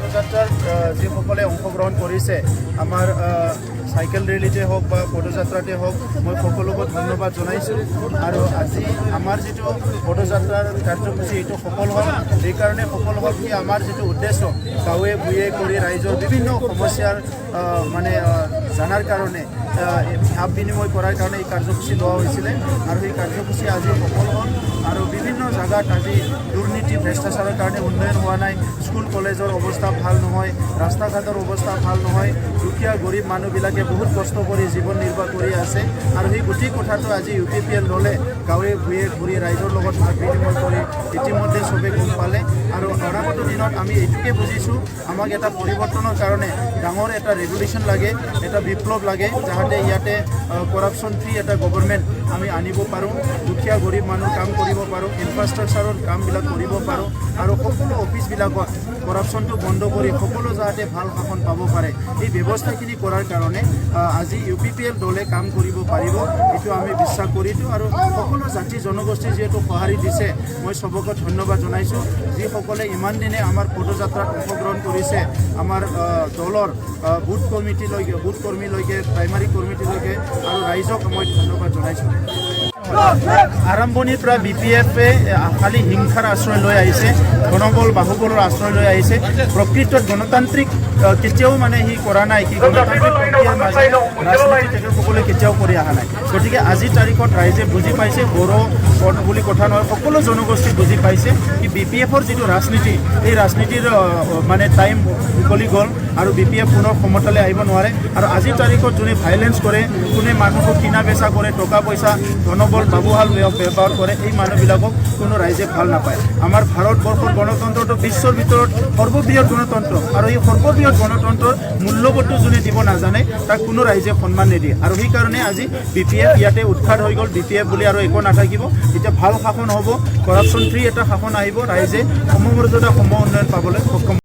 পদযাত্ৰাত যিসকলে অংশগ্ৰহণ কৰিছে আমাৰ সাইকেল ৰেলীতে হোক বা পদযাত্ৰাতে হোক মই সকলোকে ধন্যবাদ জনাইছোঁ আৰু আজি আমাৰ যিটো পদযাত্ৰাৰ কাৰ্যসূচী এইটো সফল হ'ল এইকাৰণে সফল হ'ল কি আমাৰ যিটো উদ্দেশ্য গাঁৱে ভূঞে কৰি ৰাইজৰ বিভিন্ন সমস্যাৰ মানে জানাৰ কাৰণে ভাৱ বিনিময় কৰাৰ কাৰণে এই কাৰ্যসূচী লোৱা হৈছিলে আৰু এই কাৰ্যসূচী আজি সফল হ'ল আৰু বিভিন্ন জায়গাত আজি দুৰ্নীতি ভ্ৰষ্টাচাৰৰ কাৰণে উন্নয়ন হোৱা নাই স্কুল কলেজৰ অৱস্থা ভাল নহয় ৰাস্তা ঘাটৰ অৱস্থা ভাল নহয় দুখীয়া গৰীব মানুহবিলাকে বহুত কষ্ট কৰি জীৱন নিৰ্বাহ কৰি আছে আৰু সেই গোটেই কথাটো আজি UPPL দলে গাঁৱে ভূঞে ঘূৰি ৰাইজৰ লগত ভাৱ বিনিময় কৰি ইতিমধ্যে চবে গম পালে আৰু অনাগত দিনত আমি এইটোকে বুজিছোঁ আমাক এটা পৰিৱৰ্তনৰ কাৰণে ডাঙৰ এটা ৰেগুলেশ্যন লাগে এটা বিপ্লৱ লাগে যাতে ইয়াতে কৰাপশ্যন ফ্ৰী এটা গভৰ্ণমেণ্ট আমি আনিব পাৰোঁ দুখীয়া গৰীব মানুহ কাম কৰিব পাৰোঁ ইনফ্ৰাষ্ট্ৰাকচাৰৰ কামবিলাক কৰিব পাৰোঁ আৰু সকলো অফিচবিলাকত কৰাপশ্যনটো বন্ধ কৰি সকলো যাতে ভাল শাসন পাব পাৰে এই ব্যৱস্থাখিনি কৰাৰ কাৰণে আজি UPPL দলে কাম কৰিব পাৰিব এইটো আমি বিশ্বাস কৰিছোঁ আৰু সকলো জাতি জনগোষ্ঠী যিহেতু সঁহাৰি দিছে মই চবকে ধন্যবাদ জনাইছোঁ যিসকলে ইমান দিনে আমাৰ পদযাত্ৰাত অংশগ্ৰহণ কৰিছে আমাৰ দলৰ বুথ কৰ্মীলৈকে প্ৰাইমাৰী কৰ্মীলৈকে আৰু ৰাইজক মই ধন্যবাদ জনাইছোঁ আৰম্ভণিৰ পৰা BPF-এ খালি হিংসাৰ আশ্ৰয় লৈ আহিছে ধনবল বাহুবলৰ আশ্ৰয় লৈ আহিছে প্ৰকৃতত গণতান্ত্ৰিক কেতিয়াও মানে সি কৰা নাই কি গণতান্ত্ৰিক প্ৰক্ৰিয়াৰ মাজত ৰাজনীতি তেখেতসকলে কেতিয়াও কৰি অহা নাই গতিকে আজিৰ তাৰিখত ৰাইজে বুজি পাইছে বড়ো বুলি কথা নহয় সকলো জনগোষ্ঠী বুজি পাইছে কি BPF-ৰ যিটো ৰাজনীতি এই ৰাজনীতিৰ মানে টাইম উকলি গ'ল আৰু BPF পুনৰ ক্ষমতালৈ আহিব নোৱাৰে আৰু আজিৰ তাৰিখত যোনে ভাইলেঞ্চ কৰে কোনে মানুহক কিনা বেচা কৰে টকা পইচা ধনবল বাবুহাল ব্যৱহাৰ কৰে এই মানুহবিলাকক কোনো ৰাইজে ভাল নাপায় আমাৰ ভাৰতবৰ্ষৰ গণতন্ত্ৰটো বিশ্বৰ ভিতৰত সৰ্ববৃহৎ গণতন্ত্ৰ আৰু এই সৰ্ববৃহৎ গণতন্ত্ৰৰ মূল্যবোধটো যোনে দিব নাজানে তাক কোনো ৰাইজে সন্মান নিদিয়ে আৰু সেইকাৰণে আজি BPF ইয়াতে উৎখাত হৈ গ'ল BPF বুলি আৰু একো নাথাকিব এতিয়া ভাল শাসন হ'ব কৰাপশ্যন ফ্ৰী এটা শাসন আহিব ৰাইজে সমমৰ্যাদা সম উন্নয়ন পাবলৈ সক্ষম